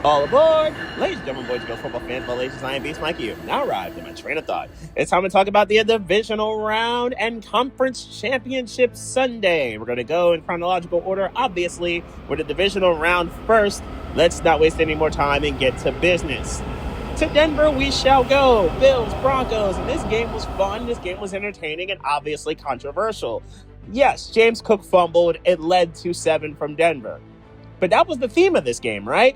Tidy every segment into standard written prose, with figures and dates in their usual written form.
All aboard! Ladies and gentlemen, boys and girls, football fans, Malaysians, I am Beast Mike. You have now arrived in my train of thought. It's time to talk about the Divisional Round and Conference Championship Sunday. We're going to go in chronological order, obviously, with the Divisional Round first. Let's not waste any more time and get to business. To Denver we shall go. Bills, Broncos. And this game was fun, this game was entertaining, and obviously controversial. Yes, James Cook fumbled. It led to 7 from Denver. But that was the theme of this game, right?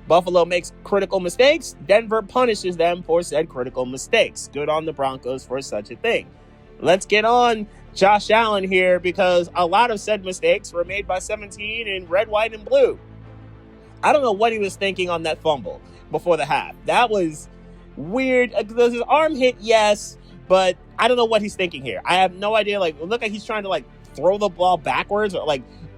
Buffalo makes critical mistakes. Denver punishes them for said critical mistakes. Good on the Broncos for such a thing. Let's get on Josh Allen here because a lot of said mistakes were made by 17 in red, white, and blue. I don't know what he was thinking on that fumble before the half. That was weird. Does his arm hit? Yes, but I don't know what he's thinking here. I have no idea. It looked like he's trying to throw the ball backwards or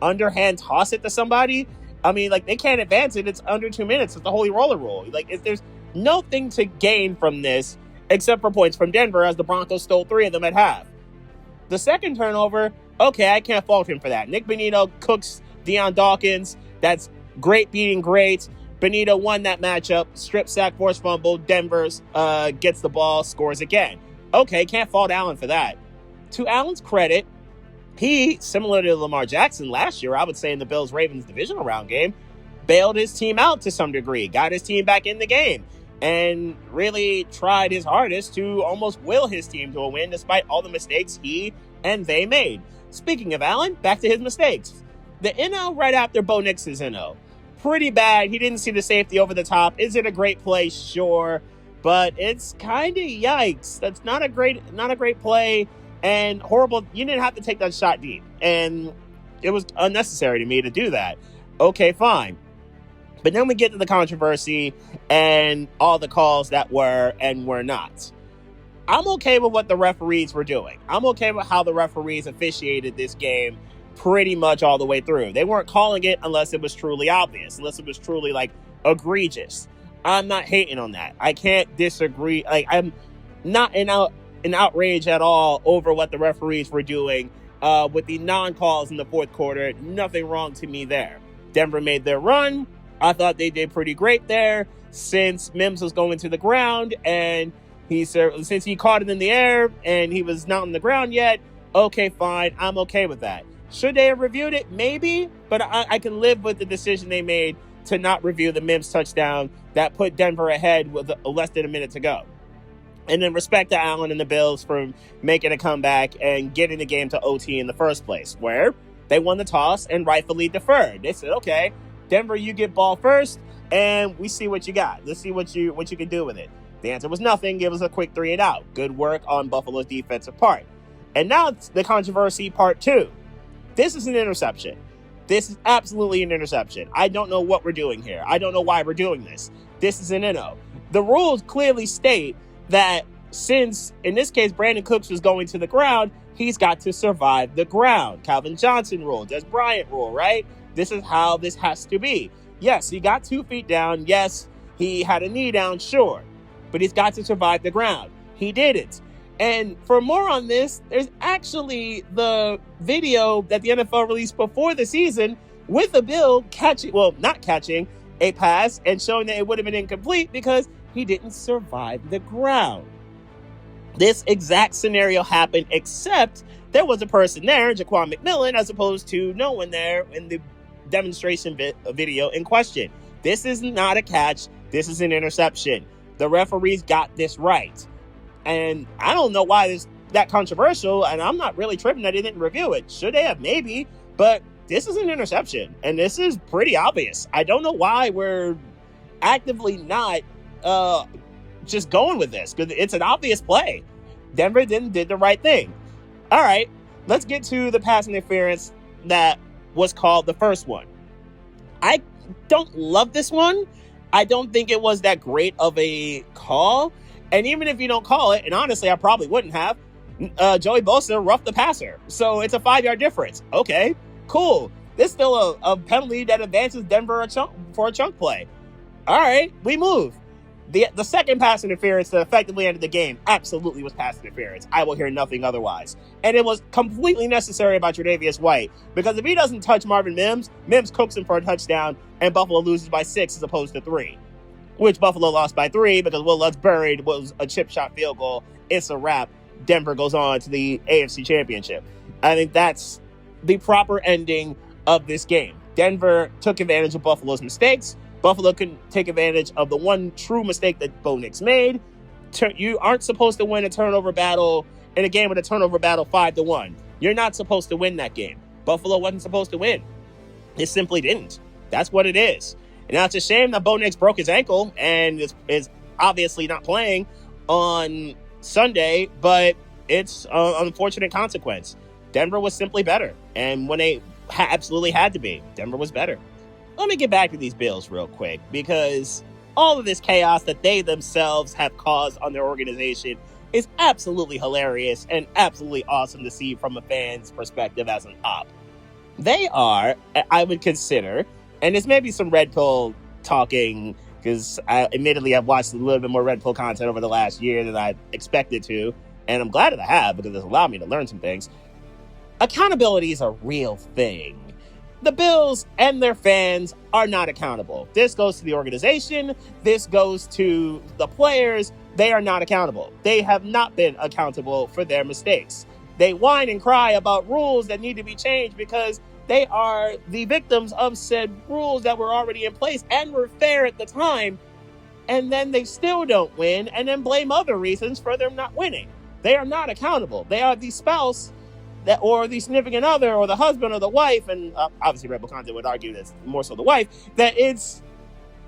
underhand toss it to somebody. I mean, they can't advance it. It's under 2 minutes. It's the holy roller rule. There's nothing to gain from this except for points from Denver as the Broncos stole 3 of them at half. The second turnover, okay, I can't fault him for that. Nick Bonitto cooks Deion Dawkins. That's great beating great. Bonitto won that matchup. Strip sack, forced fumble. Denver's gets the ball, scores again. Okay, can't fault Allen for that. To Allen's credit, he, similar to Lamar Jackson last year, I would say in the Bills-Ravens divisional round game, bailed his team out to some degree, got his team back in the game, and really tried his hardest to almost will his team to a win despite all the mistakes he and they made. Speaking of Allen, back to his mistakes. The NO right after Bo Nix's NO. Pretty bad. He didn't see the safety over the top. Is it a great play? Sure. But it's kind of yikes. That's not a great play. And horrible, you didn't have to take that shot deep. And it was unnecessary to me to do that. Okay, fine. But then we get to the controversy and all the calls that were and were not. I'm okay with what the referees were doing. I'm okay with how the referees officiated this game pretty much all the way through. They weren't calling it unless it was truly obvious, unless it was truly egregious. I'm not hating on that. I can't disagree. I'm not in outrage at all over what the referees were doing with the non-calls in the fourth quarter. Nothing wrong to me there. Denver made their run. I thought they did pretty great there since Mims was going to the ground and since he caught it in the air and he was not on the ground yet. Okay, fine. I'm okay with that. Should they have reviewed it? Maybe, but I can live with the decision they made to not review the Mims touchdown that put Denver ahead with less than a minute to go. And then respect to Allen and the Bills for making a comeback and getting the game to OT in the first place, where they won the toss and rightfully deferred. They said, okay, Denver, you get ball first, and we see what you got. Let's see what you can do with it. The answer was nothing. It was a quick 3 and out. Good work on Buffalo's defensive part. And now it's the controversy part 2. This is an interception. This is absolutely an interception. I don't know what we're doing here. I don't know why we're doing this. This is an NO. The rules clearly state that since, in this case, Brandon Cooks was going to the ground, he's got to survive the ground. Calvin Johnson rule, Des Bryant rule, right? This is how this has to be. Yes, he got 2 feet down. Yes, he had a knee down, sure. But he's got to survive the ground. He did it. And for more on this, there's actually the video that the NFL released before the season with a Bill not catching a pass and showing that it would have been incomplete because he didn't survive the ground. This exact scenario happened, except there was a person there, Jaquan McMillan, as opposed to no one there in the demonstration video in question. This is not a catch. This is an interception. The referees got this right. And I don't know why this that controversial, and I'm not really tripping that they didn't review it. Should they have? Maybe. But this is an interception, and this is pretty obvious. I don't know why we're actively not just going with this, because it's an obvious play. Denver did the right thing. All right, let's get to the pass interference that was called the first one. I don't love this one. I don't think it was that great of a call. And even if you don't call it, and honestly, I probably wouldn't have, Joey Bosa roughed the passer. So it's a 5-yard difference. Okay, cool. This is still a penalty that advances Denver for a chunk play. All right, we move. The second pass interference that effectively ended the game absolutely was pass interference. I will hear nothing otherwise. And it was completely necessary by Tre'Davious White, because if he doesn't touch Marvin Mims, Mims cooks him for a touchdown, and Buffalo loses by 6 as opposed to 3. Which Buffalo lost by 3 because Will Lutz buried was a chip shot field goal. It's a wrap. Denver goes on to the AFC Championship. I think that's the proper ending of this game. Denver took advantage of Buffalo's mistakes. Buffalo couldn't take advantage of the one true mistake that Bo Nix made. You aren't supposed to win a turnover battle in a game with a turnover battle 5-1. You're not supposed to win that game. Buffalo wasn't supposed to win. It simply didn't. That's what it is. And now it's a shame that Bo Nix broke his ankle and is obviously not playing on Sunday, but it's an unfortunate consequence. Denver was simply better. And when they absolutely had to be, Denver was better. Let me get back to these Bills real quick, because all of this chaos that they themselves have caused on their organization is absolutely hilarious and absolutely awesome to see from a fan's perspective as an op. They are, I would consider, and there's maybe some Red Pill talking, because admittedly I've watched a little bit more Red Pill content over the last year than I expected to, and I'm glad that I have, because it's allowed me to learn some things. Accountability is a real thing. The Bills and their fans are not accountable. This goes to the organization. This goes to the players. They are not accountable. They have not been accountable for their mistakes. They whine and cry about rules that need to be changed because they are the victims of said rules that were already in place and were fair at the time. And then they still don't win and then blame other reasons for them not winning. They are not accountable. They are the spouse that, or the significant other, or the husband or the wife, and obviously Rebel Content would argue that's more so the wife, that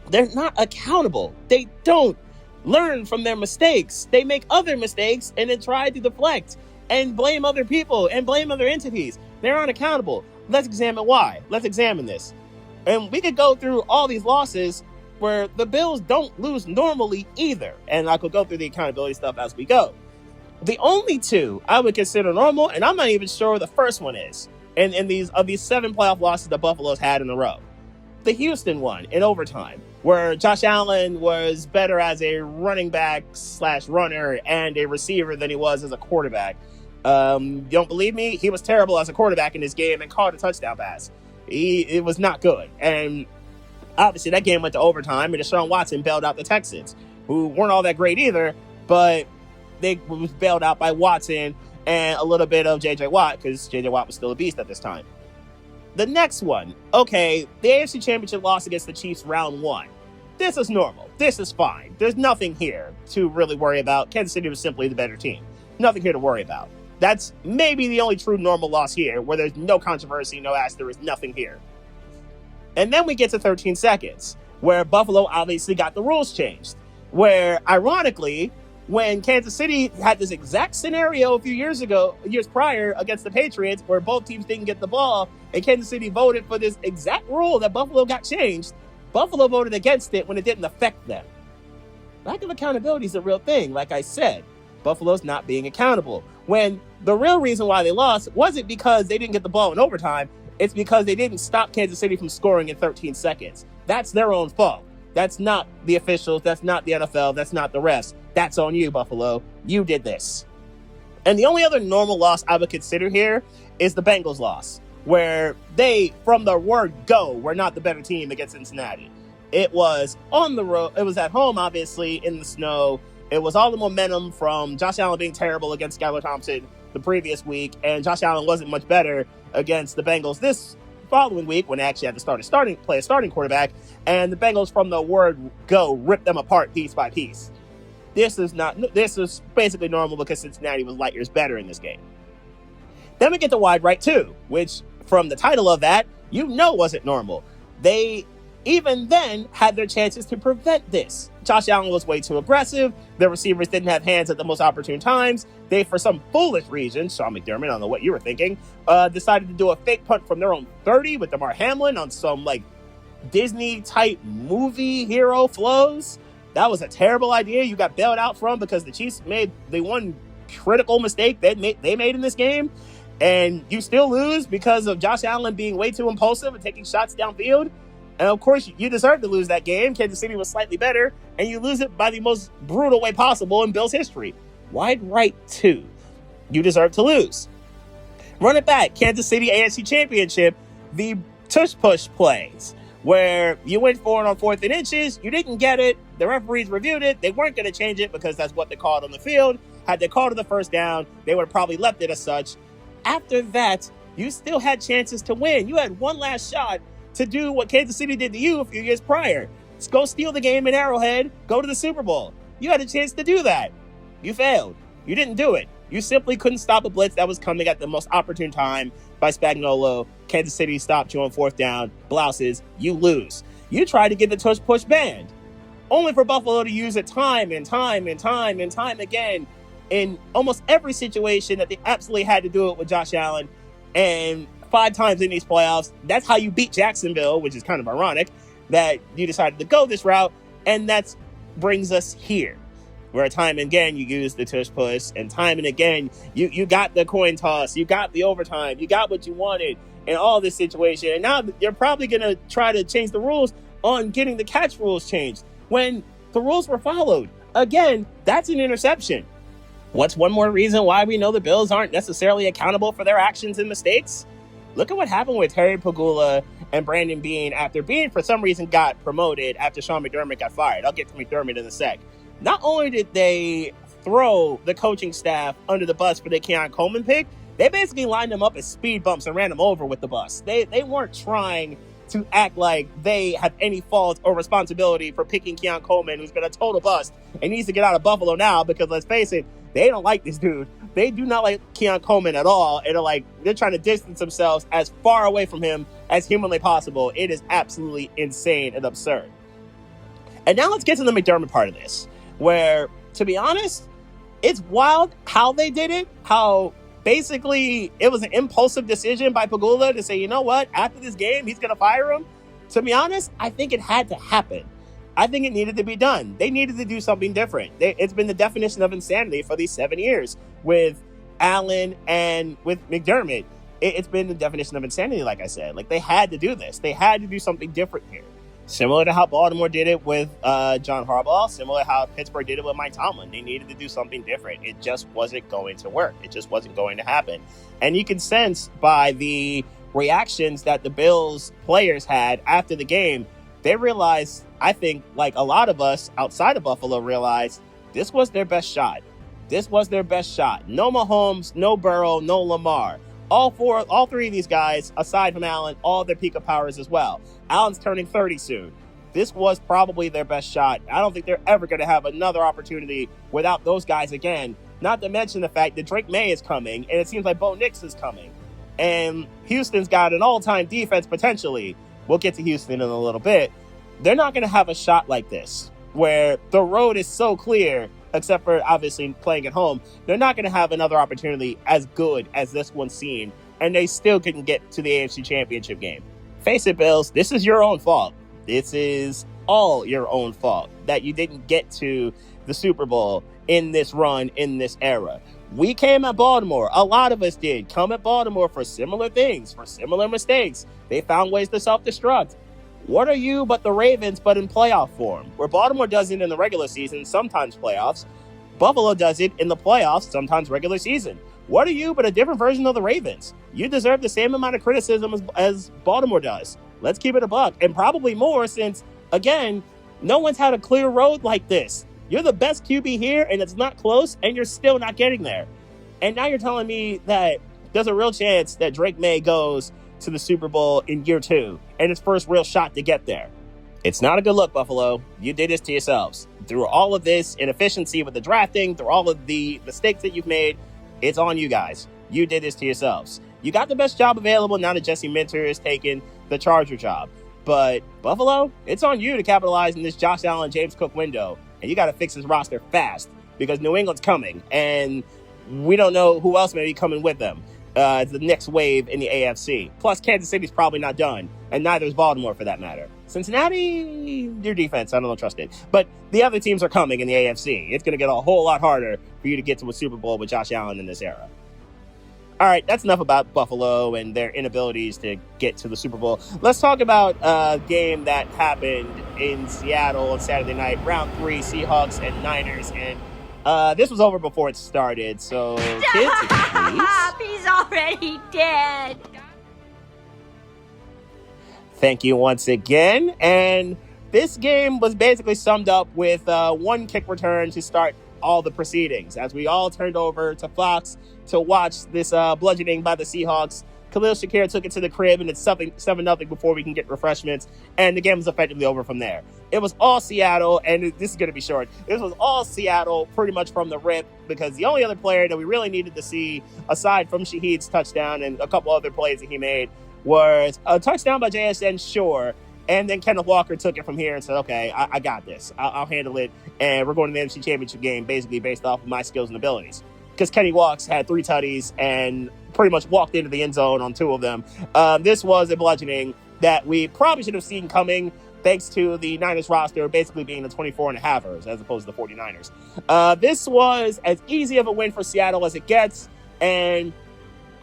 they're not accountable. They don't learn from their mistakes. They make other mistakes and then try to deflect and blame other people and blame other entities. They're unaccountable. Let's examine why. Let's examine this. And we could go through all these losses where the Bills don't lose normally either. And I could go through the accountability stuff as we go. The only two I would consider normal, and I'm not even sure the first one is, in these 7 playoff losses that Buffalo's had in a row. The Houston one in overtime, where Josh Allen was better as a running back / runner and a receiver than he was as a quarterback. You don't believe me? He was terrible as a quarterback in this game and caught a touchdown pass. It was not good. And obviously that game went to overtime, and Deshaun Watson bailed out the Texans, who weren't all that great either, but they was bailed out by Watson and a little bit of J.J. Watt, because J.J. Watt was still a beast at this time. The next one, okay, the AFC Championship loss against the Chiefs round 1. This is normal. This is fine. There's nothing here to really worry about. Kansas City was simply the better team. Nothing here to worry about. That's maybe the only true normal loss here, where there's no controversy, no asterisk, nothing here. And then we get to 13 seconds, where Buffalo obviously got the rules changed, where ironically, when Kansas City had this exact scenario a few years prior against the Patriots, where both teams didn't get the ball, and Kansas City voted for this exact rule that Buffalo got changed, Buffalo voted against it when it didn't affect them. Lack of accountability is a real thing. Like I said, Buffalo's not being accountable. When the real reason why they lost wasn't because they didn't get the ball in overtime, it's because they didn't stop Kansas City from scoring in 13 seconds. That's their own fault. That's not the officials. That's not the NFL. That's not the refs. That's on you, Buffalo. You did this. And the only other normal loss I would consider here is the Bengals loss, where they, from the word go, were not the better team against Cincinnati. It was on the road. It was at home, obviously, in the snow. It was all the momentum from Josh Allen being terrible against Skylar Thompson the previous week, and Josh Allen wasn't much better against the Bengals this following week when they actually had to play a starting quarterback, and the Bengals, from the word go, ripped them apart piece by piece. This is basically normal because Cincinnati was light years better in this game. Then we get to wide right 2, which from the title of that, wasn't normal. They even then had their chances to prevent this. Josh Allen was way too aggressive. The receivers didn't have hands at the most opportune times. They, for some foolish reason, Sean McDermott, I don't know what you were thinking, decided to do a fake punt from their own 30 with Damar Hamlin on some Disney-type movie hero flows. That was a terrible idea you got bailed out from because the Chiefs made the one critical mistake they made in this game, and you still lose because of Josh Allen being way too impulsive and taking shots downfield. And of course, you deserve to lose that game. Kansas City was slightly better, and you lose it by the most brutal way possible in Bills history. Wide right 2. You deserve to lose. Run it back. Kansas City AFC Championship, the tush-push plays, where you went for it on 4th and inches, you didn't get it, the referees reviewed it, they weren't going to change it because that's what they called on the field. Had they called it the first down, they would have probably left it as such. After that, you still had chances to win. You had one last shot to do what Kansas City did to you a few years prior. Just go steal the game in Arrowhead, go to the Super Bowl. You had a chance to do that. You failed. You didn't do it. You simply couldn't stop a blitz that was coming at the most opportune time by Spagnuolo. Kansas City stopped you on 4th down. Blouses, you lose. You tried to get the tush push banned, only for Buffalo to use it time and time again in almost every situation that they absolutely had to do it with Josh Allen. And 5 times in these playoffs, that's how you beat Jacksonville, which is kind of ironic that you decided to go this route. And that brings us here, where time and again you use the tush push, and time and again you got the coin toss, you got the overtime, you got what you wanted in all this situation. And now you're probably going to try to change the rules on getting the catch rules changed when the rules were followed. Again, that's an interception. What's one more reason why we know the Bills aren't necessarily accountable for their actions and mistakes? Look at what happened with Terry Pegula and Brandon Beane after Beane, for some reason, got promoted after Sean McDermott got fired. I'll get to McDermott in a sec. Not only did they throw the coaching staff under the bus for the Keon Coleman pick, they basically lined them up as speed bumps and ran them over with the bus. They weren't trying to act like they have any fault or responsibility for picking Keon Coleman, who's been a total bust and needs to get out of Buffalo now, because let's face it, they don't like this dude. They do not like Keon Coleman at all. And they're trying to distance themselves as far away from him as humanly possible. It is absolutely insane and absurd. And now let's get to the McDermott part of this, where, to be honest, it's wild how they did it, how basically it was an impulsive decision by Pegula to say, you know what, after this game, he's going to fire him. To be honest, I think it had to happen. I think it needed to be done. They needed to do something different. It's been the definition of insanity for these 7 years with Allen and with McDermott. It's been the definition of insanity, like I said. They had to do this. They had to do something different here. Similar to how Baltimore did it with John Harbaugh, similar to how Pittsburgh did it with Mike Tomlin. They needed to do something different. It just wasn't going to work. It just wasn't going to happen. And you can sense by the reactions that the Bills players had after the game, they realized, I think, like a lot of us outside of Buffalo realized, this was their best shot. This was their best shot. No Mahomes, no Burrow, no Lamar. All 3 of these guys, aside from Allen, all their peak of powers as well. Allen's turning 30 soon. This was probably their best shot. I don't think they're ever going to have another opportunity without those guys again. Not to mention the fact that Drake May is coming, and it seems like Bo Nix is coming. And Houston's got an all-time defense potentially. We'll get to Houston in a little bit. They're not going to have a shot like this, where the road is so clear, except for obviously playing at home. They're not going to have another opportunity as good as this one's seen, and they still couldn't get to the AFC Championship game. Face it, Bills, this is your own fault. This is all your own fault that you didn't get to the Super Bowl in this run, in this era. We came at Baltimore. A lot of us did come at Baltimore for similar things, for similar mistakes. They found ways to self-destruct. What are you but the Ravens, but in playoff form? Where Baltimore does it in the regular season, sometimes playoffs. Buffalo does it in the playoffs, sometimes regular season. What are you but a different version of the Ravens? You deserve the same amount of criticism as Baltimore does. Let's keep it a buck, and probably more since, again, no one's had a clear road like this. You're the best QB here, and it's not close, and you're still not getting there. And now you're telling me that there's a real chance that Drake May goes to the Super Bowl in year 2 and his first real shot to get there. It's not a good look, Buffalo. You did this to yourselves. Through all of this inefficiency with the drafting, through all of the mistakes that you've made, it's on you guys. You did this to yourselves. You got the best job available now that Jesse Minter is taking the Charger job. But Buffalo, it's on you to capitalize in this Josh Allen, James Cook window. And you got to fix this roster fast because New England's coming. And we don't know who else may be coming with them. The next wave in the AFC. Plus, Kansas City's probably not done, and neither is Baltimore for that matter. Cincinnati, your defense, I don't trust it. But the other teams are coming in the AFC. It's going to get a whole lot harder for you to get to a Super Bowl with Josh Allen in this era. All right, that's enough about Buffalo and their inabilities to get to the Super Bowl. Let's talk about a game that happened in Seattle on Saturday night, round 3, Seahawks and Niners. And this was over before it started. So, kids, if you please. He's already dead. Thank you once again. And this game was basically summed up with one kick return to start all the proceedings. As we all turned over to Fox to watch this bludgeoning by the Seahawks, Khalil Shakir took it to the crib, and it's 7-0 before we can get refreshments, and the game was effectively over from there. It was all Seattle, and this is going to be short. This was all Seattle pretty much from the rip, because the only other player that we really needed to see, aside from Shaheed's touchdown and a couple other plays that he made, was a touchdown by JSN, sure, and then Kenneth Walker took it from here and said, okay, I got this. I'll handle it, and we're going to the NFC Championship game basically based off of my skills and abilities. Because Kenny Walks had 3 tutties and pretty much walked into the end zone on 2 of them. This was a bludgeoning that we probably should have seen coming, thanks to the Niners roster basically being the 24.5ers as opposed to the 49ers. This was as easy of a win for Seattle as it gets, and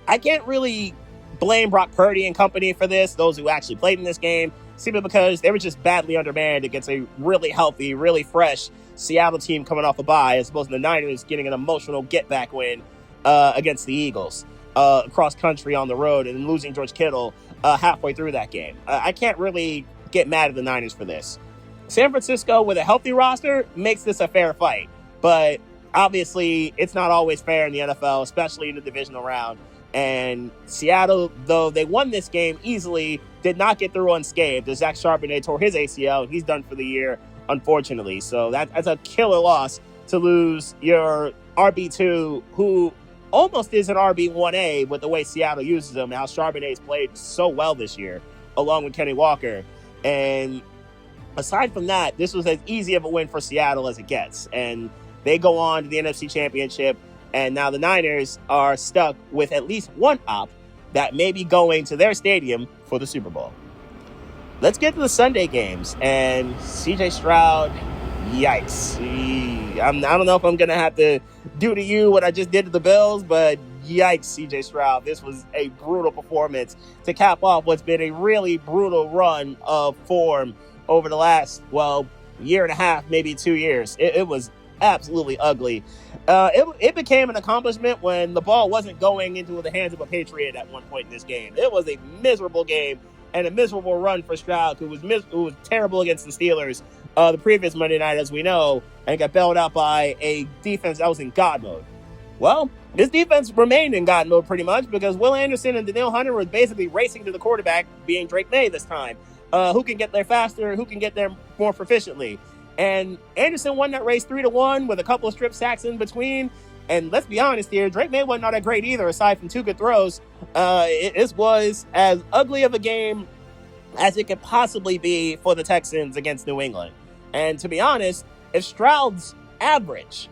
I can't really blame Brock Purdy and company for this, those who actually played in this game, simply because they were just badly undermanned against a really healthy, really fresh Seattle team coming off a bye, as opposed to the Niners getting an emotional get-back win against the Eagles across country on the road and losing George Kittle halfway through that game. I can't really get mad at the Niners for this. San Francisco, with a healthy roster, makes this a fair fight, but obviously it's not always fair in the NFL, especially in the divisional round. And Seattle, though they won this game easily, did not get through unscathed, as Zach Charbonnet tore his ACL, and he's done for the year, unfortunately. So that's a killer loss to lose your RB2, who almost is an RB1A with the way Seattle uses him. How Charbonnet's played so well this year, along with Kenny Walker. And aside from that, this was as easy of a win for Seattle as it gets. And they go on to the NFC Championship. And now the Niners are stuck with at least one op that may be going to their stadium for the Super Bowl. Let's get to the Sunday games. And CJ Stroud, yikes. I don't know if I'm going to have to do to you what I just did to the Bills, but yikes, CJ Stroud. This was a brutal performance to cap off what's been a really brutal run of form over the last, year and a half, maybe 2 years. It was absolutely ugly. It became an accomplishment when the ball wasn't going into the hands of a Patriot at one point in this game. It was a miserable game and a miserable run for Stroud, who was terrible against the Steelers the previous Monday night, as we know, and got bailed out by a defense that was in God mode. Well, this defense remained in God mode pretty much, because Will Anderson and Danielle Hunter were basically racing to the quarterback, being Drake May this time. Who can get there faster, who can get there more proficiently. And Anderson won that race 3-1 with a couple of strip sacks in between. And let's be honest here, Drake May wasn't all that great either, aside from 2 good throws. It was as ugly of a game as it could possibly be for the Texans against New England. And to be honest, if Stroud's average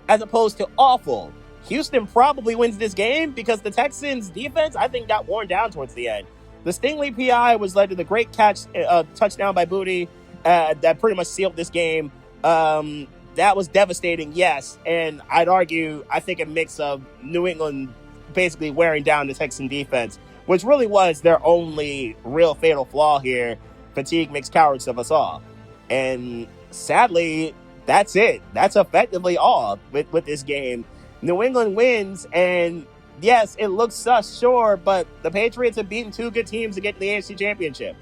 as opposed to awful, Houston probably wins this game, because the Texans' defense, I think, got worn down towards the end. The Stingley PI was led to the great touchdown by Booty that pretty much sealed this game. That was devastating, yes. And I'd argue, I think a mix of New England basically wearing down the Texan defense, which really was their only real fatal flaw here. Fatigue makes cowards of us all. And sadly, that's it. That's effectively all with this game. New England wins, and yes, it looks sus, sure, but the Patriots have beaten 2 good teams to get to the AFC Championship.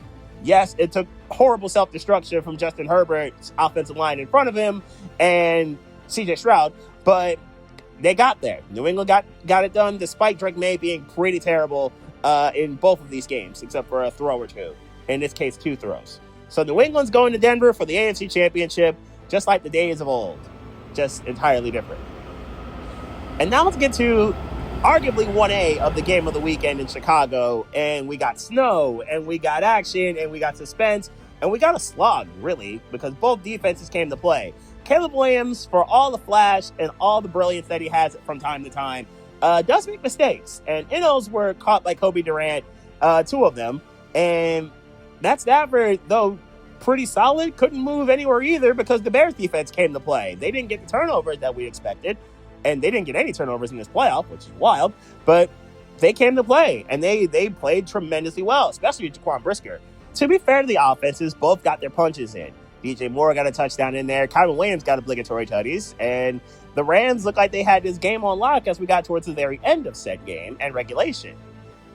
Yes, it took horrible self-destruction from Justin Herbert's offensive line in front of him and CJ Stroud, but they got there. New England got it done, despite Drake May being pretty terrible in both of these games, except for a throw or 2. In this case, 2 throws. So New England's going to Denver for the AFC Championship, just like the days of old, just entirely different. And now let's get to arguably 1A of the game of the weekend in Chicago. And we got snow, and we got action, and we got suspense, and we got a slog, really, because both defenses came to play. Caleb Williams, for all the flash and all the brilliance that he has from time to time, does make mistakes. And Innos were caught by Kobe Durant, 2 of them. And Matt Stafford, though pretty solid, couldn't move anywhere either, because the Bears defense came to play. They didn't get the turnovers that we expected. And they didn't get any turnovers in this playoff, which is wild. But they came to play, and they played tremendously well, especially Jaquan Brisker. To be fair to the offenses, both got their punches in. DJ Moore got a touchdown in there. Kyron Williams got obligatory tutties. And the Rams looked like they had this game on lock as we got towards the very end of said game and regulation.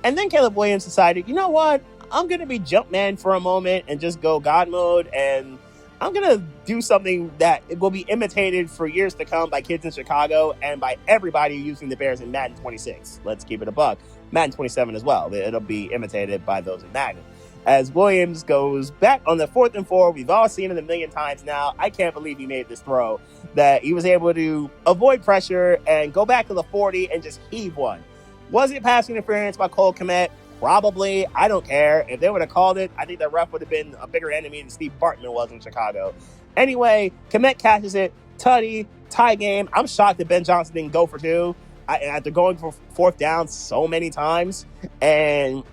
And then Caleb Williams decided, you know what? I'm going to be Jumpman for a moment and just go God mode. And I'm going to do something that will be imitated for years to come by kids in Chicago and by everybody using the Bears in Madden 26. Let's keep it a buck. Madden 27 as well. It'll be imitated by those in Madden. As Williams goes back on the 4th and 4, we've all seen it a million times now. I can't believe he made this throw, that he was able to avoid pressure and go back to the 40 and just heave one. Was it pass interference by Cole Kmet? Probably. I don't care. If they would have called it, I think the ref would have been a bigger enemy than Steve Bartman was in Chicago. Anyway, Kmet catches it. Tutty, tie game. I'm shocked that Ben Johnson didn't go for two. After going for 4th down so many times and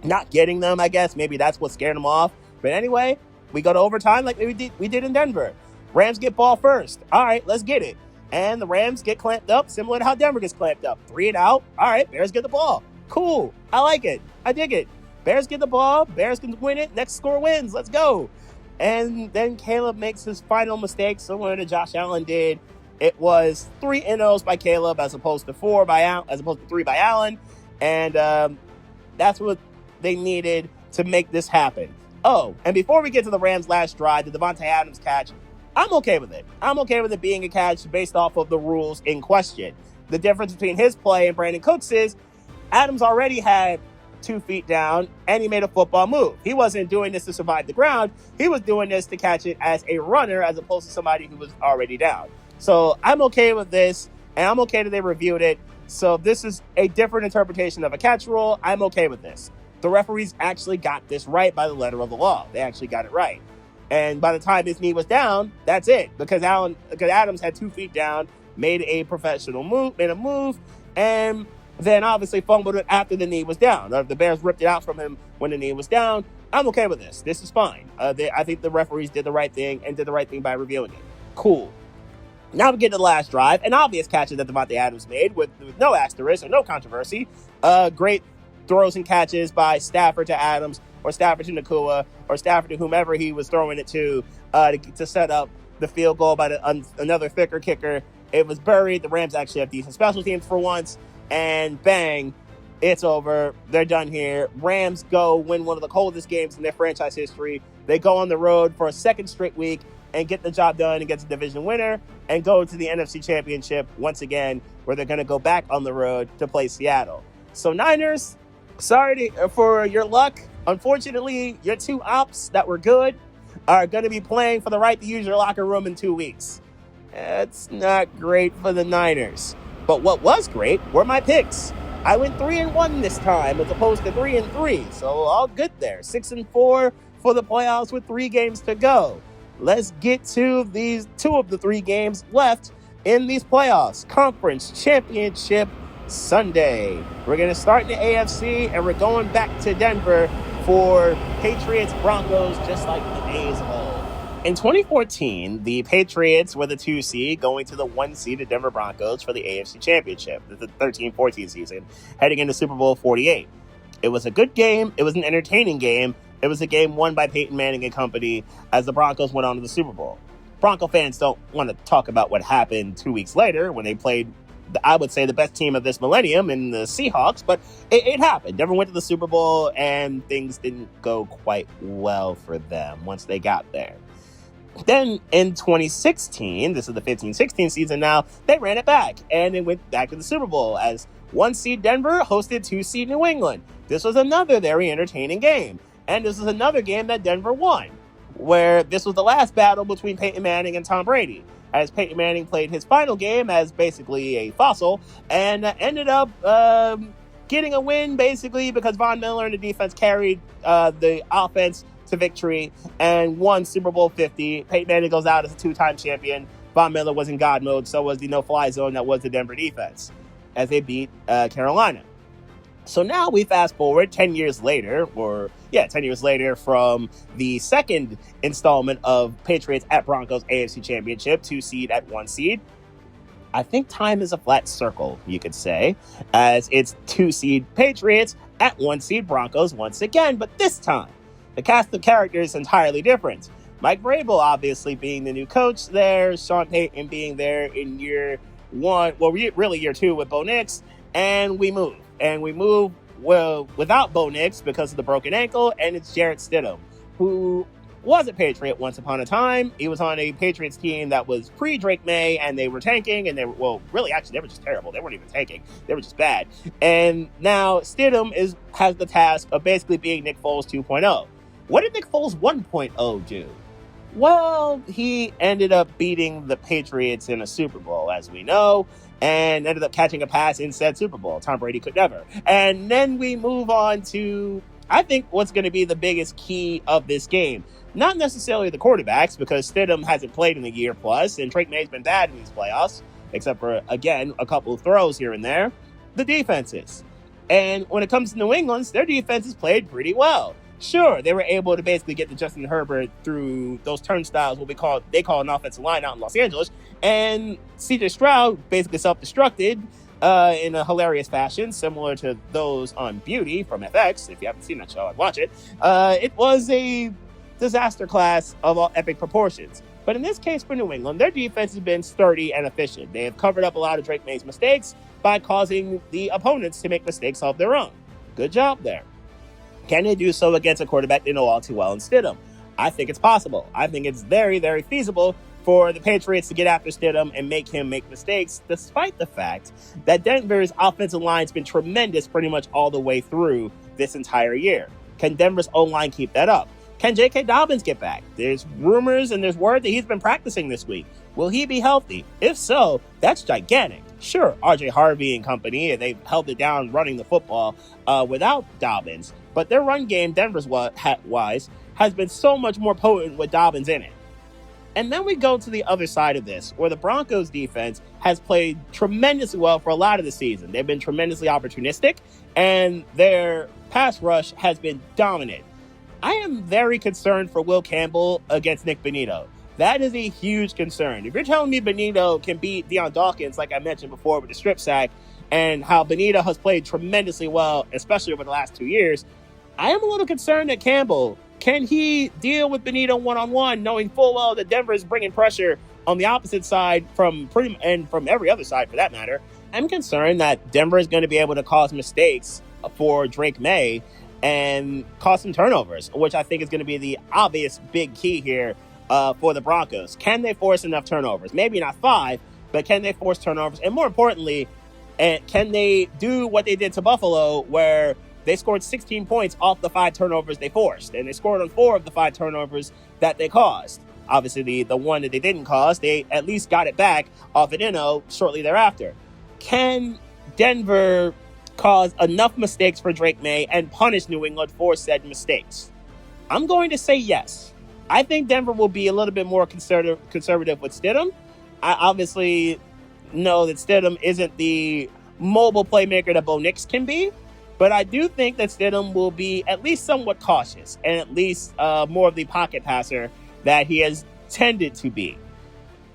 not getting them, I guess. Maybe that's what scared him off. But anyway, we go to overtime like we did in Denver. Rams get ball first. All right, let's get it. And the Rams get clamped up, similar to how Denver gets clamped up. 3 and out. All right, Bears get the ball. Cool. I like it. I dig it. Bears get the ball. Bears can win it. Next score wins. Let's go. And then Caleb makes his final mistake, similar to Josh Allen did. It was 3 NOs by Caleb as opposed to 3 by Allen. And that's what they needed to make this happen. Oh, and before we get to the Rams' last drive, the Devontae Adams catch, I'm okay with it. I'm okay with it being a catch based off of the rules in question. The difference between his play and Brandon Cooks is Adams already had 2 feet down and he made a football move. He wasn't doing this to survive the ground. He was doing this to catch it as a runner as opposed to somebody who was already down. So I'm okay with this, and I'm okay that they reviewed it. So this is a different interpretation of a catch rule. I'm okay with this. The referees actually got this right by the letter of the law. They actually got it right. And by the time his knee was down, that's it. Because Adams had 2 feet down, made a move, and then obviously fumbled it after the knee was down. The Bears ripped it out from him when the knee was down. I'm okay with this. This is fine. I think the referees did the right thing and did the right thing by reviewing it. Cool. Now we get to the last drive. An obvious catch that Devontae Adams made with no asterisk or no controversy. Great throws and catches by Stafford to Adams, or Stafford to Nakua, or Stafford to whomever he was throwing it to set up the field goal by another thicker kicker. It was buried. The Rams actually have decent special teams for once. And bang, it's over. They're done here. Rams go win one of the coldest games in their franchise history. They go on the road for a second straight week and get the job done and get the division winner and go to the NFC Championship once again, where they're going to go back on the road to play Seattle. So Niners, sorry for your luck. Unfortunately, your 2 opps that were good are going to be playing for the right to use your locker room in 2 weeks. It's not great for the Niners. But what was great were my picks. I went 3-1 this time as opposed to 3-3. So all good there. 6-4 for the playoffs with 3 games to go. Let's get to these 2 of the 3 games left in these playoffs. Conference Championship Sunday. We're going to start in the AFC, and we're going back to Denver for Patriots-Broncos, just like the days of old. In 2014, the Patriots were the 2 seed going to the 1 seed Denver Broncos for the AFC Championship, the 13-14 season, heading into Super Bowl 48. It was a good game. It was an entertaining game. It was a game won by Peyton Manning and company as the Broncos went on to the Super Bowl. Bronco fans don't want to talk about what happened 2 weeks later when they played, I would say, the best team of this millennium in the Seahawks, but it happened. Denver went to the Super Bowl, and things didn't go quite well for them once they got there. Then in 2016, this is the 15-16 season now, they ran it back, and they went back to the Super Bowl as 1 seed Denver hosted 2 seed New England. This was another very entertaining game, and this is another game that Denver won, where this was the last battle between Peyton Manning and Tom Brady, as Peyton Manning played his final game as basically a fossil, and ended up getting a win basically because Von Miller and the defense carried the offense to victory and won Super Bowl 50. Peyton Manning goes out as a 2-time champion. Von Miller was in God mode, so was the no-fly zone that was the Denver defense, as they beat Carolina. So now we fast forward 10 years later from the second installment of Patriots at Broncos AFC Championship, 2 seed at 1 seed. I think time is a flat circle, you could say, as it's 2-seed Patriots at 1-seed Broncos once again, but this time, the cast of characters is entirely different. Mike Vrabel obviously being the new coach there, Sean Payton being there in year one, well, really year two with Bo Nix, and we move. And we move, well, without Bo Nix because of the broken ankle, and it's Jarrett Stidham, who was a Patriot once upon a time. He was on a Patriots team that was pre-Drake May, and they were tanking, and they were, well, really, actually, they were just terrible. They weren't even tanking. They were just bad. And now Stidham has the task of basically being Nick Foles 2.0. What did Nick Foles 1.0 do? Well, he ended up beating the Patriots in a Super Bowl, as we know, and ended up catching a pass in said Super Bowl. Tom Brady could never. And then we move on to, I think, what's going to be the biggest key of this game. Not necessarily the quarterbacks, because Stidham hasn't played in a year plus, and Drake May's been bad in these playoffs, except for, again, a couple of throws here and there. The defenses. And when it comes to New England's, their defenses played pretty well. Sure, they were able to basically get to Justin Herbert through those turnstiles, they call an offensive line out in Los Angeles, and CJ Stroud basically self-destructed in a hilarious fashion, similar to those on Beauty from FX. If you haven't seen that show, I'd watch it. It was a disaster class of all epic proportions. But in this case for New England, their defense has been sturdy and efficient. They have covered up a lot of Drake May's mistakes by causing the opponents to make mistakes of their own. Good job there. Can they do so against a quarterback they know all too well in Stidham? I think it's possible. I think it's very, very feasible for the Patriots to get after Stidham and make him make mistakes, despite the fact that Denver's offensive line's been tremendous pretty much all the way through this entire year. Can Denver's O-line keep that up? Can J.K. Dobbins get back? There's rumors and there's word that he's been practicing this week. Will he be healthy? If so, that's gigantic. Sure, R.J. Harvey and company, they've held it down running the football without Dobbins. But their run game, Denver's wise, has been so much more potent with Dobbins in it. And then we go to the other side of this, where the Broncos defense has played tremendously well for a lot of the season. They've been tremendously opportunistic, and their pass rush has been dominant. I am very concerned for Will Campbell against Nick Bonito. That is a huge concern. If you're telling me Bonito can beat Deion Dawkins, like I mentioned before with the strip sack, and how Bonito has played tremendously well, especially over the last 2 years, I am a little concerned that Campbell, can he deal with Bonito one-on-one, knowing full well that Denver is bringing pressure on the opposite side from every other side for that matter? I'm concerned that Denver is going to be able to cause mistakes for Drake May and cause some turnovers, which I think is going to be the obvious big key here for the Broncos. Can they force enough turnovers? Maybe not 5, but can they force turnovers? And more importantly, can they do what they did to Buffalo, where they scored 16 points off the 5 turnovers they forced, and they scored on 4 of the 5 turnovers that they caused. Obviously, the one that they didn't cause, they at least got it back off an Eno shortly thereafter. Can Denver cause enough mistakes for Drake May and punish New England for said mistakes? I'm going to say yes. I think Denver will be a little bit more conservative with Stidham. I obviously know that Stidham isn't the mobile playmaker that Bo Nix can be, but I do think that Stidham will be at least somewhat cautious and at least more of the pocket passer that he has tended to be.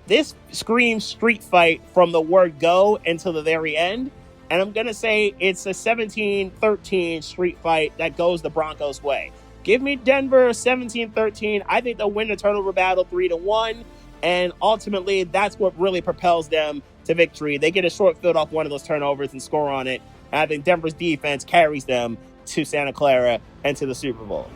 This screams street fight from the word go until the very end. And I'm going to say it's a 17-13 street fight that goes the Broncos' way. Give me Denver 17-13. I think they'll win the turnover battle 3-1. And ultimately, that's what really propels them to victory. They get a short field off one of those turnovers and score on it. And I think Denver's defense carries them to Santa Clara and to the Super Bowl.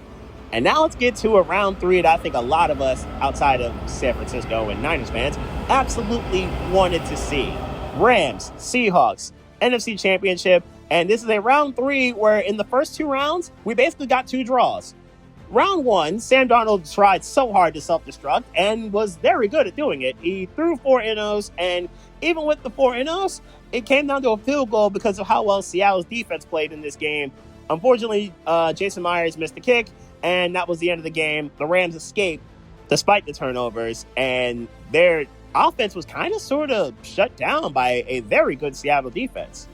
And now let's get to a round 3 that I think a lot of us outside of San Francisco and Niners fans absolutely wanted to see. Rams, Seahawks, NFC Championship, and this is a round 3 where in the first 2 rounds, we basically got 2 draws. Round 1, Sam Darnold tried so hard to self-destruct and was very good at doing it. He threw 4 NOs, and even with the 4 NOs, it came down to a field goal because of how well Seattle's defense played in this game. Unfortunately, Jason Myers missed the kick, and that was the end of the game. The Rams escaped despite the turnovers, and their offense was kind of sort of shut down by a very good Seattle defense.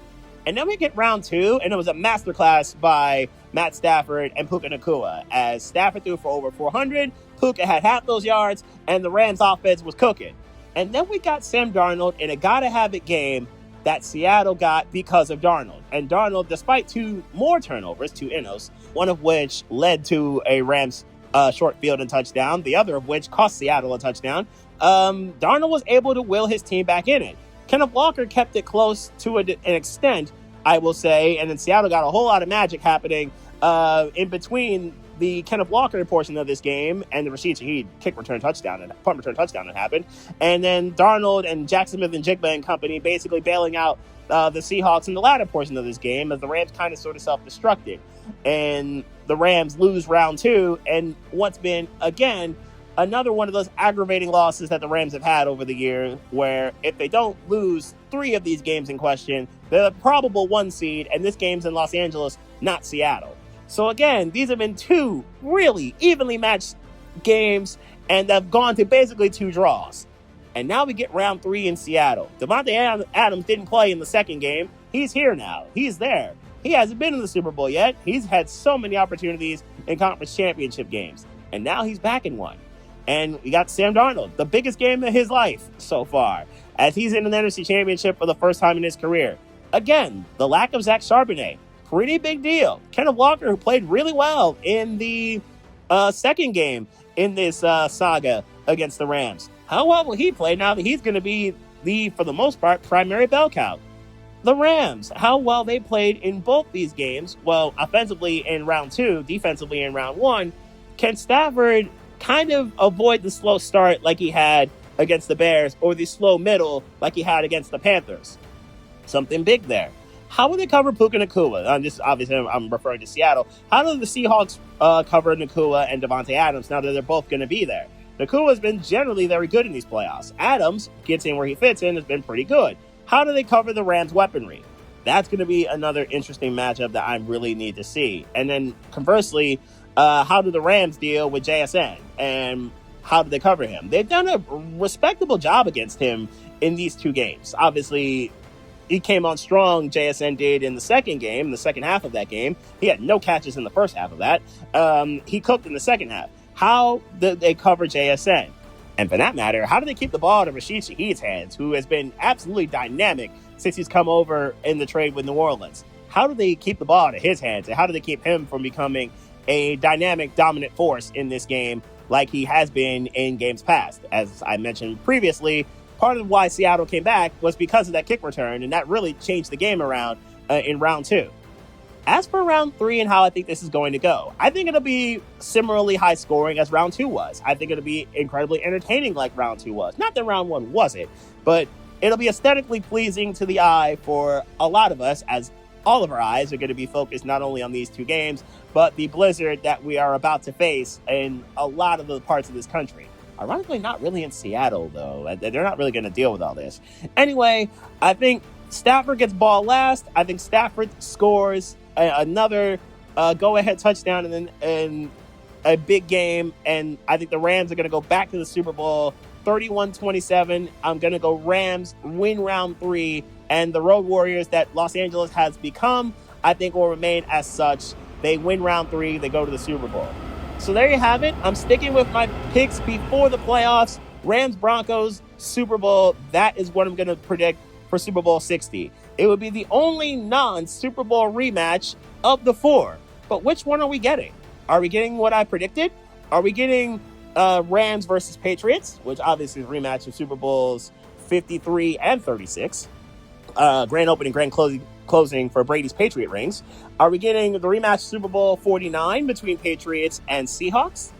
And then we get round 2, and it was a masterclass by Matt Stafford and Puka Nacua, as Stafford threw for over 400, Puka had half those yards, and the Rams offense was cooking. And then we got Sam Darnold in a gotta-have-it game that Seattle got because of Darnold. And Darnold, despite two more turnovers, two innos, one of which led to a Rams short field and touchdown, the other of which cost Seattle a touchdown, Darnold was able to will his team back in it. Kenneth Walker kept it close to an extent, I will say, and then Seattle got a whole lot of magic happening in between the Kenneth Walker portion of this game and the Rashid Shaheed punt return touchdown that happened, and then Darnold and Jackson Smith and Jigba and company basically bailing out the Seahawks in the latter portion of this game as the Rams kind of sort of self-destructed, and the Rams lose round 2, and what's been, again, another one of those aggravating losses that the Rams have had over the year, where if they don't lose 3 of these games in question, they're the probable 1 seed, and this game's in Los Angeles, not Seattle. So again, these have been 2 really evenly matched games, and they've gone to basically 2 draws. And now we get round 3 in Seattle. Davante Adams didn't play in the second game. He's here now. He's there. He hasn't been in the Super Bowl yet. He's had so many opportunities in conference championship games, and now he's back in one. And we got Sam Darnold, the biggest game of his life so far, as he's in an NFC championship for the first time in his career. Again, the lack of Zach Charbonnet, pretty big deal. Kenneth Walker, who played really well in the second game in this saga against the Rams. How well will he play now that he's going to be the, for the most part, primary bell cow? The Rams, how well they played in both these games. Well, offensively in round 2, defensively in round 1. Can Stafford kind of avoid the slow start like he had against the Bears, or the slow middle like he had against the Panthers? Something big there. How will they cover Puka Nacua? I'm referring to Seattle. How do the Seahawks cover Nacua and Davante Adams now that they're both going to be there? Nacua has been generally very good in these playoffs. Adams gets in where he fits in, has been pretty good. How do they cover the Rams' weaponry? That's going to be another interesting matchup that I really need to see. And then conversely, how do the Rams deal with JSN? And how do they cover him? They've done a respectable job against him in these 2 games. Obviously, he came on strong, JSN did, in the second game, the second half of that game. He had no catches in the first half of that. He cooked in the second half. How did they cover JSN? And for that matter, how do they keep the ball out of Rashid Shaheed's hands, who has been absolutely dynamic since he's come over in the trade with New Orleans? How do they keep the ball out of his hands? And how do they keep him from becoming a dynamic, dominant force in this game like he has been in games past? As I mentioned previously, part of why Seattle came back was because of that kick return, and that really changed the game around in round 2. As for round 3 and how I think this is going to go, I think it'll be similarly high scoring as round 2 was. I think it'll be incredibly entertaining like round 2 was. Not that round 1 wasn't, but it'll be aesthetically pleasing to the eye for a lot of us, as all of our eyes are going to be focused not only on these 2 games, but the blizzard that we are about to face in a lot of the parts of this country. Ironically, not really in Seattle, though. They're not really going to deal with all this. Anyway, I think Stafford gets ball last. I think Stafford scores another go-ahead touchdown and a big game. And I think the Rams are going to go back to the Super Bowl 31-27. I'm going to go Rams, win round 3. And the Road Warriors that Los Angeles has become, I think, will remain as such. They win round 3. They go to the Super Bowl. So there you have it. I'm sticking with my picks before the playoffs. Rams, Broncos, Super Bowl. That is what I'm going to predict for Super Bowl 60. It would be the only non-Super Bowl rematch of the 4. But which one are we getting? Are we getting what I predicted? Are we getting Rams versus Patriots, which obviously is a rematch of Super Bowls 53 and 36? Grand opening, grand closing for Brady's Patriot rings. Are we getting the rematch Super Bowl 49 between Patriots and Seahawks?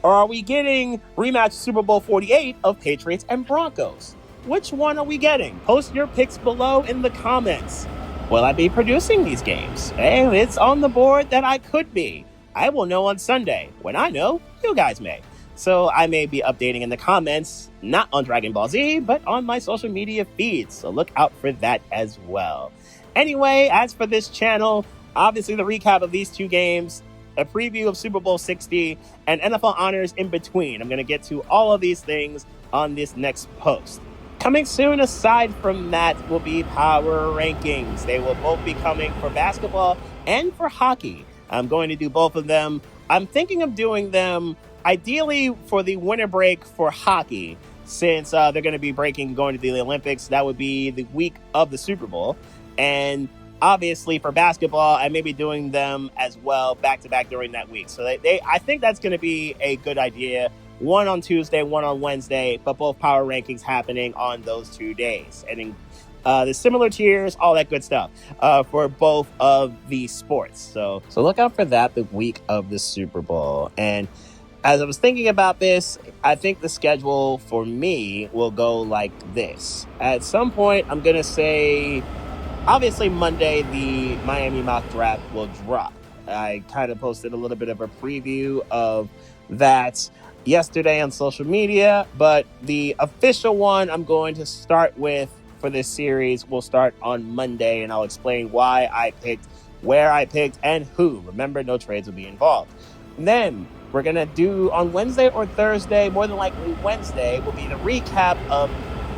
Or are we getting rematch Super Bowl 48 of Patriots and Broncos? Which one are we getting? Post your picks below in the comments. Will I be producing these games? Hey, it's on the board that I could be. I will know on Sunday. When I know, you guys may. So I may be updating in the comments, not on Dragon Ball Z, but on my social media feeds. So look out for that as well. Anyway, as for this channel, obviously the recap of these 2 games, a preview of Super Bowl 60, and NFL honors in between. I'm going to get to all of these things on this next post. Coming soon, aside from that, will be power rankings. They will both be coming for basketball and for hockey. I'm going to do both of them. I'm thinking of doing them ideally for the winter break for hockey, since they're going to be breaking and going to the Olympics. That would be the week of the Super Bowl. And obviously for basketball, I may be doing them as well back to back during that week. So I think that's going to be a good idea. One on Tuesday, one on Wednesday, but both power rankings happening on those 2 days. And the similar tiers, all that good stuff for both of the sports. So look out for that the week of the Super Bowl. And as I was thinking about this, I think the schedule for me will go like this. At some point, I'm going to say, obviously, Monday, the Miami mock draft will drop. I kind of posted a little bit of a preview of that yesterday on social media, but the official one I'm going to start with for this series will start on Monday, and I'll explain why I picked, where I picked, and who. Remember, no trades will be involved. And then we're going to do on Wednesday or Thursday, more than likely Wednesday, will be the recap of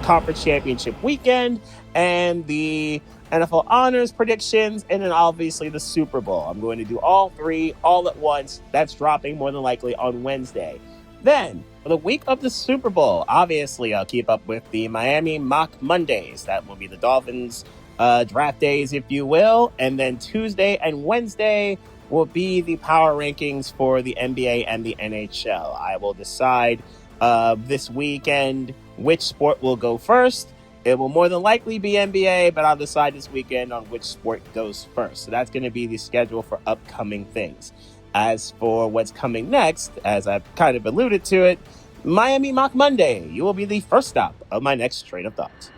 Conference Championship weekend and the NFL honors predictions, and then obviously the Super Bowl. I'm going to do all three all at once. That's dropping more than likely on Wednesday. Then, for the week of the Super Bowl, obviously I'll keep up with the Miami Mock Mondays. That will be the Dolphins draft days, if you will. And then Tuesday and Wednesday will be the power rankings for the NBA and the NHL. I will decide this weekend which sport will go first. It will more than likely be NBA, but I'll decide this weekend on which sport goes first. So that's going to be the schedule for upcoming things. As for what's coming next, as I've kind of alluded to it, Miami Mock Monday. You will be the first stop of my next train of thought.